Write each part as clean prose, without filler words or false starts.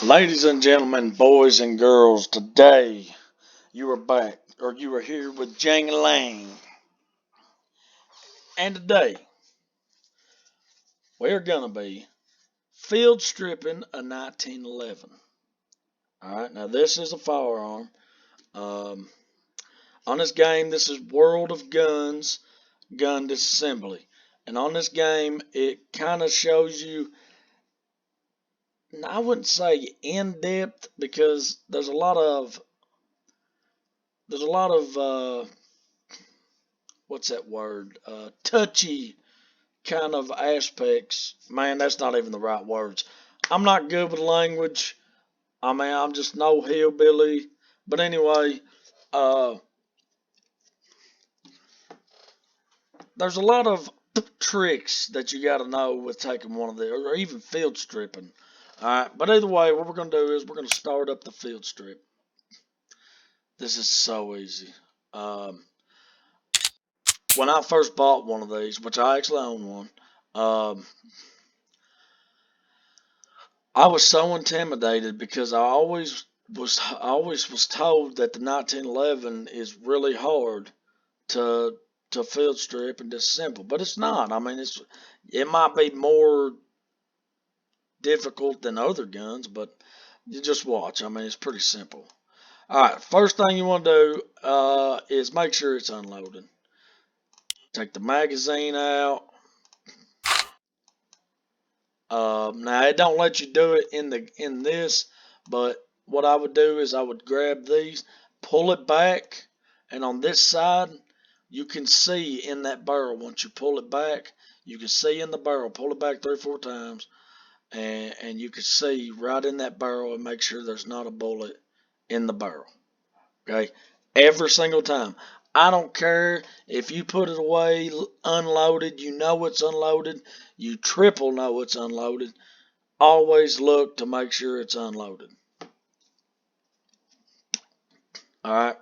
Ladies and gentlemen, boys and girls, today you are back, or you are here with Jang and Lang. And today we're going to be field stripping a 1911. Alright, now this is a firearm. Um, on this game, this is World of Guns, gun disassembly. And on this game, it kind of shows you, I wouldn't say in depth because there's a lot of what's that word? Touchy kind of aspects. Man, that's not even the right words. I'm not good with language. I mean, I'm just no hillbilly. But anyway, uh, there's a lot of tricks that you got to know with taking one of these, or even field stripping. All right, but either way, what we're gonna do is we're gonna start up the field strip. This is so easy. Um, when I first bought one of these, which I actually own one, um, I was so intimidated because I always was told that the 1911 is really hard to field strip and disassemble, but it's not. I mean, it might be more difficult than other guns, but you just watch. I mean, it's pretty simple. All right, first thing you want to do is make sure it's unloaded. Take the magazine out. Now it don't let you do it in this, but what I would do is I would grab these, pull it back, and on this side you can see in that barrel. Once you pull it back, you can see in the barrel. Pull it back 3 or 4 times, and you can see right in that barrel and make sure there's not a bullet in the barrel. Okay, every single time. I don't care if you put it away unloaded. You know it's unloaded. You triple know it's unloaded. Always look to make sure it's unloaded. Alright?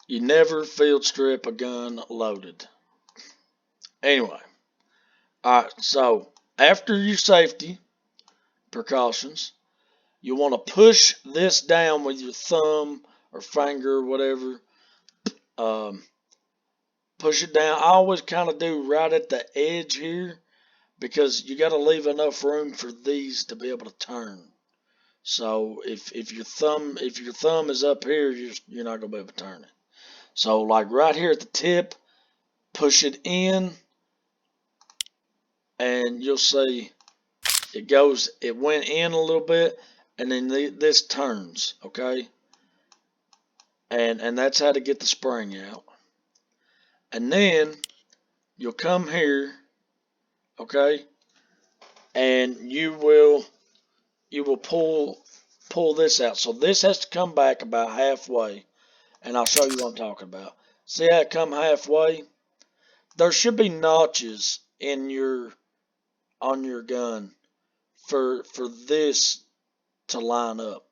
You never field strip a gun loaded. Anyway. Alright, so after your safety precautions, you want to push this down with your thumb or finger or whatever. Um, Push it down. I always kind of do right at the edge here because you got to leave enough room for these to be able to turn. So if your thumb is up here, you're not gonna be able to turn it. So like right here at the tip, push it in, and you'll see it went in a little bit, and then this turns, okay? And that's how to get the spring out. And then you'll come here, okay, and you will pull this out. So this has to come back about halfway, and I'll show you what I'm talking about. See how it come halfway? There should be notches in your on your gun for this to line up.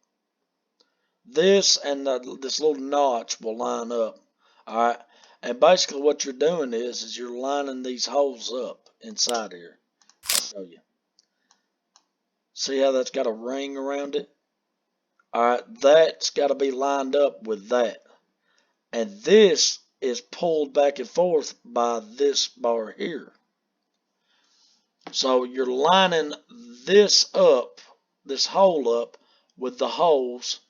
This and this little notch will line up. All right, and basically what you're doing is you're lining these holes up inside here. I'll show you. See how that's got a ring around it? All right, that's got to be lined up with that, and this is pulled back and forth by this bar here. So you're lining this up, this hole up, with the holes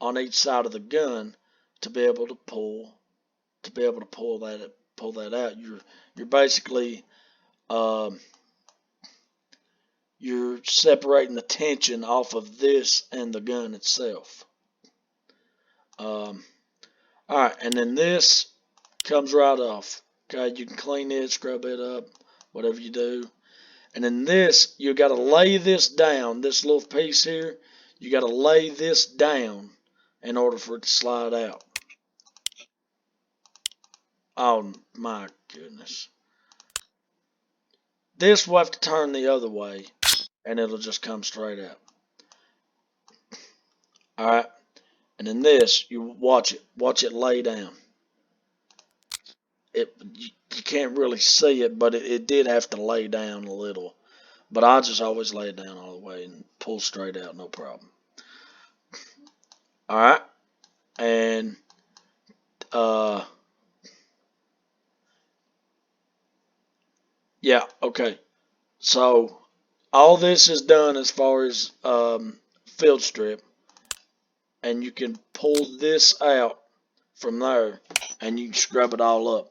on each side of the gun to be able to pull that out. You're basically um, you're separating the tension off of this and the gun itself. Um, all right, and then this comes right off. Okay, you can clean it, scrub it up, whatever you do. And then this, you got to lay this down, this little piece here, you got to lay this down in order for it to slide out. Oh my goodness. This will have to turn the other way and it'll just come straight out. Alright, and then this, you watch it lay down. You can't really see it, but it did have to lay down a little. But I just always lay it down all the way and pull straight out, no problem. All right, and uh, yeah, okay. So all this is done as far as field strip, and you can pull this out from there, and you can scrub it all up.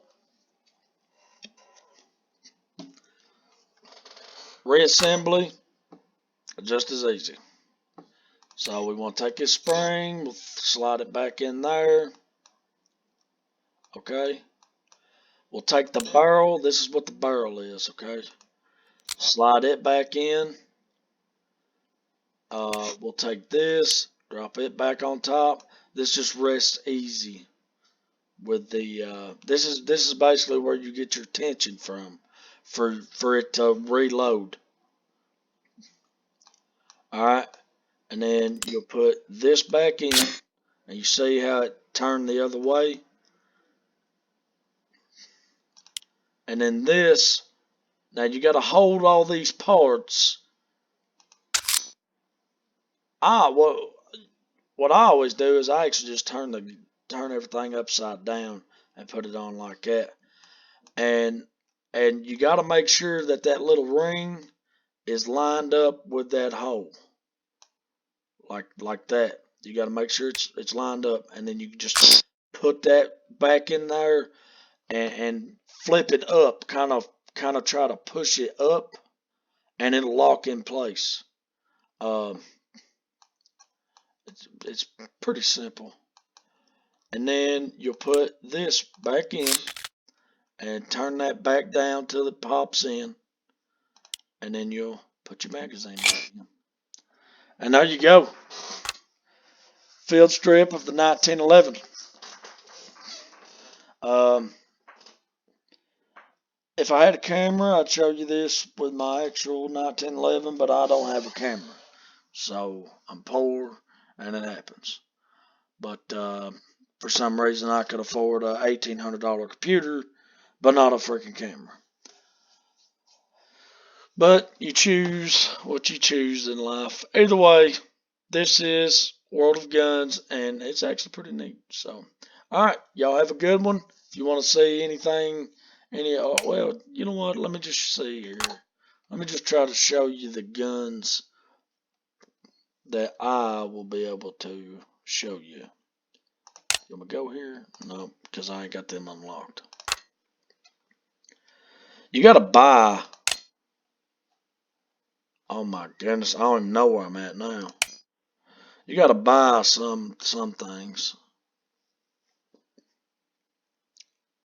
Reassembly, just as easy. So we want to take this spring, we'll slide it back in there. Okay. We'll take the barrel. This is what the barrel is. Okay. Slide it back in. We'll take this, drop it back on top. This just rests easy with the. This is basically where you get your tension from, for it to reload. All right, and then you'll put this back in, and you see how it turned the other way. And then this. Now you got to hold all these parts. What I always do is I actually just turn everything upside down and put it on like that. And you got to make sure that that little ring is lined up with that hole, like that. You got to make sure it's lined up, and then you just put that back in there and flip it up, kind of try to push it up, and it'll lock in place. Um, it's pretty simple. And then you'll put this back in and turn that back down till it pops in, and then you'll put your magazine back in. And there you go. Field strip of the 1911. Um, if I had a camera, I'd show you this with my actual 1911, but I don't have a camera. So I'm poor, and it happens. But for some reason, I could afford a $1,800 computer, but not a freaking camera. But you choose what you choose in life. Either way, this is World of Guns, and it's actually pretty neat. So, all right, y'all have a good one. If you want to see anything, well, you know what? Let me just see here. Let me just try to show you the guns that I will be able to show you. You want me to go here? No, because I ain't got them unlocked. You got to buy. Oh my goodness, I don't even know where I'm at now. You got to buy some things.